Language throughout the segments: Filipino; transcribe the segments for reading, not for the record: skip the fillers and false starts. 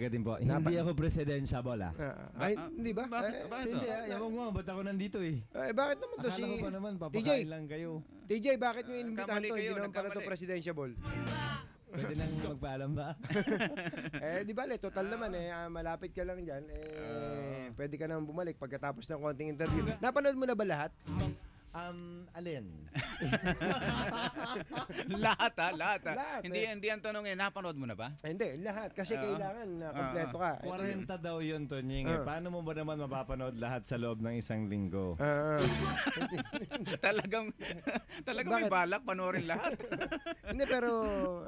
talaga din po. Hindi ako presidentiable Ay, hindi ba? Bakit Hindi ewan ko nga, ba't ako nandito eh. Bakit naman to Akala ko pa naman, TJ, papakain lang kayo. TJ, bakit nyo inimbitahan Kamali to? kayo, Hindi naman pala to nagkamali. presidentiable. Pwede nang magpaalam ba? Di ba, total naman malapit ka lang dyan. Pwede ka naman bumalik pagkatapos ng konting interview. Napanood mo na ba lahat? Alin? Lahat Lahat. Lahat, Hindi ang tanong napanood mo na ba? Hindi, lahat. Kasi kailangan na kompleto ka. 40 daw yun, Tonying. Paano mo ba naman mapapanood lahat sa loob ng isang linggo? talagang may Bakit? balak panoorin lahat. Hindi, pero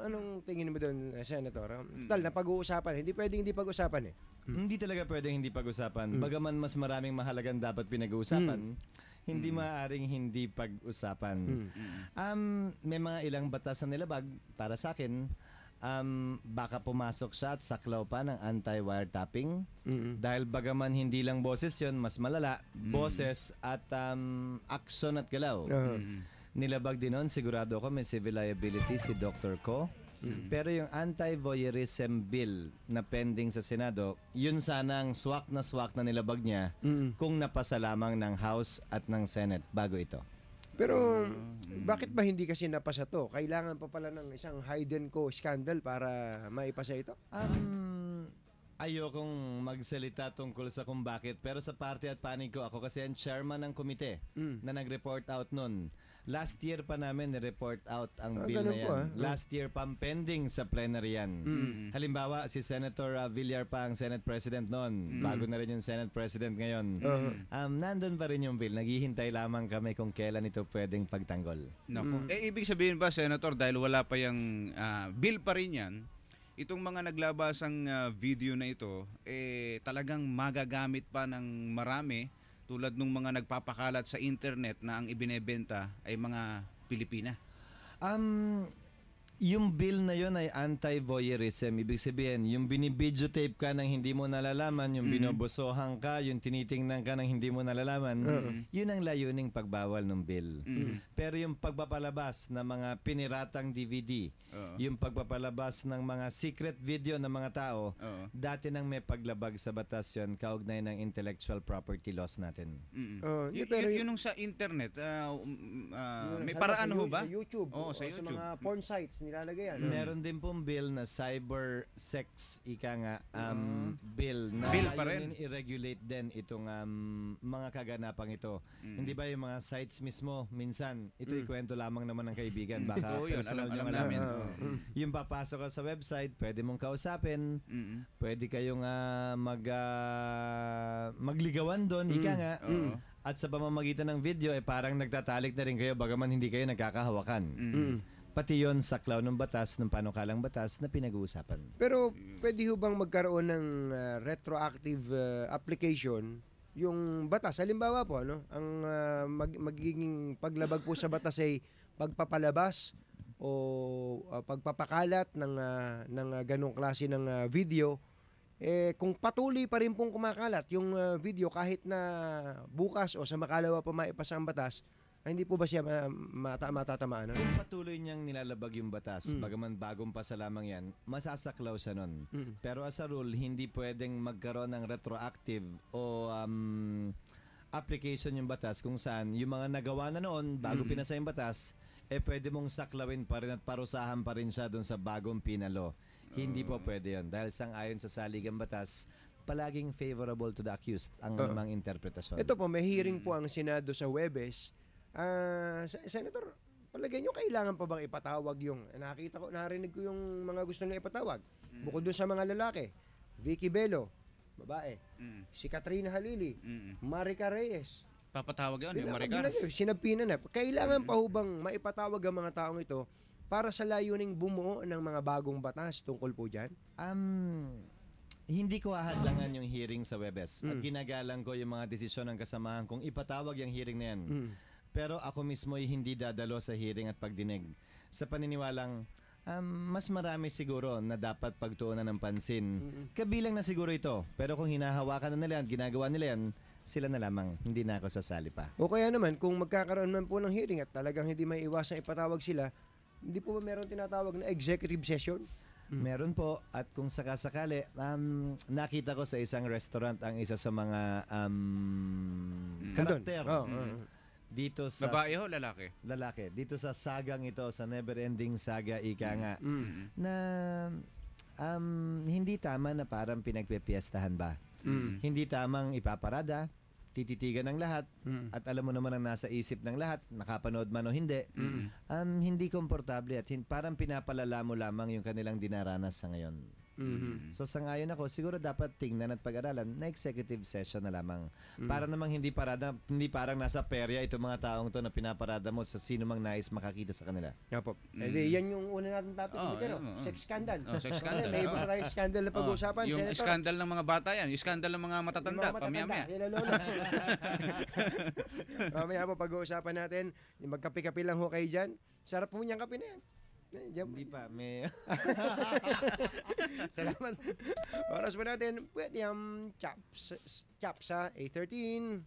anong tingin mo doon, Senator? Tal, na pag-uusapan. Hindi pwedeng hindi pag-usapan eh. Hindi talaga pwedeng hindi pag-usapan. Bagaman mas maraming mahalagang dapat pinag-uusapan, hindi maaaring hindi pag-usapan. May mga ilang batas na nilabag para sa akin. Baka pumasok siya at saklaw pa ng anti-wiretapping. Dahil bagaman hindi lang boses yon, mas malala, boses at action at galaw. Nilabag din nun, sigurado ako may civil liability si Dr. Ko. Pero yung anti-voyeurism bill na pending sa Senado, yun sanang swak na nilabag niya kung napasa lamang ng House at ng Senate bago ito. Pero bakit ba hindi kasi napasa to? Kailangan pa pala ng isang hidden co scandal para maipasa ito? Ayokong magsalita tungkol sa kung bakit, pero sa parte at panig ko, ako kasi ang chairman ng komite na nag-report out nun. Last year pa namin ni-report out ang bill na yan. Last year pa pending sa plenary yan. Halimbawa, si Senator Villar pa ang Senate President noon. Bago na rin yung Senate President ngayon. Nandun pa rin yung bill. Naghihintay lamang kami kung kailan ito pwedeng pagtanggol. Naku. Ibig sabihin ba, Senator, dahil wala pa yung bill pa rin yan, itong mga naglabasang video na ito, talagang magagamit pa ng marami tulad ng mga nagpapakalat sa internet na ang ibinebenta ay mga Pilipina. Yung bill na yon ay anti-voyeurism. Ibig sabihin, yung binibidyotape ka ng hindi mo nalalaman, yung binobosohan ka, yung tinitingnan ka ng hindi mo nalalaman, yun ang layuning pagbawal ng bill. Pero yung pagpapalabas ng mga piniratang DVD, yung pagpapalabas ng mga secret video ng mga tao, dati nang may paglabag sa batas yun, kaugnay ng intellectual property laws natin. Yun sa internet, may paraan ho ba? Sa YouTube. Sa YouTube. Sa mga porn sites nilalagay yan. Meron din pong bill na cyber sex bill na Bill pa rin. i-regulate din itong mga kaganapang ito. Hindi ba yung mga sites mismo minsan ito ikwento lamang naman ng kaibigan, baka yun, personal alam yung namin. yung papasok ka sa website, pwede mong kausapin, pwede kayong magligawan doon, at sa pamamagitan ng video parang nagtatalik na rin kayo bagaman hindi kayo nagkakahawakan. Pati yon sa saklaw ng batas, ng panukalang batas na pinag-uusapan. Pero pwede ho bang magkaroon ng retroactive application yung batas? Halimbawa po, ang magiging paglabag po sa batas ay pagpapalabas o pagpapakalat ng ganong klase ng video. Kung patuloy pa rin pong kumakalat yung video kahit na bukas o sa makalawa pa maipasa ang batas, hindi po ba siya matatamaan? Kung patuloy niyang nilalabag yung batas, bagaman bagong pasa lamang yan, masasaklaw siya nun. Pero as a rule, hindi pwedeng magkaroon ng retroactive o application yung batas kung saan yung mga nagawa na noon bago pinasa yung batas, pwede mong saklawin pa rin at parusahan pa rin siya dun sa bagong pinalo. Hindi po pwede yun. Dahil sang-ayon sa saligang batas, palaging favorable to the accused ang namang interpretasyon. Ito po, may hearing po ang Senado sa Huwebes. Senator, palagay nyo kailangan pa bang ipatawag yung narinig ko yung mga gusto nila ipatawag bukod dun sa mga lalaki, Vicky Bello, babae, si Katrina Halili, Marica Reyes, Papatawag yun, yung Maricar. Sinabina na. Kailangan pa hubang maipatawag ang mga taong ito para sa layuning bumuo ng mga bagong batas tungkol po dyan? Hindi ko ahadlangan yung hearing sa Webes at ginagalang ko yung mga desisyon ng kasamahan kung ipatawag yung hearing na yan. Pero ako mismo ay hindi dadalo sa hearing at pagdinig. Sa paniniwalang, mas marami siguro na dapat pagtuunan ng pansin. Kabilang na siguro ito. Pero kung hinahawakan na nila at ginagawa nila yan, sila na lamang. Hindi na ako sasali pa. O kaya naman, kung magkakaroon man po ng hearing at talagang hindi may iwasang ipatawag sila, hindi po ba meron tinatawag na executive session? Meron po, at kung sakasakali, nakita ko sa isang restaurant ang isa sa mga karakter dito sa Babae ho, lalaki? lalaki. Dito sa sagang ito, sa never-ending saga, ika nga, na hindi tama na parang pinagpepiestahan ba? Hindi tamang ipaparada, tititigan ng lahat, at alam mo naman ang nasa isip ng lahat, nakapanood man o hindi, hindi komportable at parang pinapalala mo lamang yung kanilang dinaranas sa ngayon. So sangayon ako, siguro dapat tingnan at pag-aralan na executive session na lamang. Para namang hindi parang nasa perya itong mga taong to na pinaparada mo sa sino mang nais makakita sa kanila. Opo. Yan yung una natin topic. Sex scandal. Sex scandal. May iba tayong scandal na pag-uusapan. Yung Senator. scandal ng mga bata yan, yung scandal ng mga matatanda, pamiyamaya. Sila lolo. Mamaya po pag-uusapan natin. Magkape-kape lang ho kayo dyan. Sarap po niyang kape na yan. Hindi pa, may... Salamat. Oras po natin. Pwede chaps sa A13.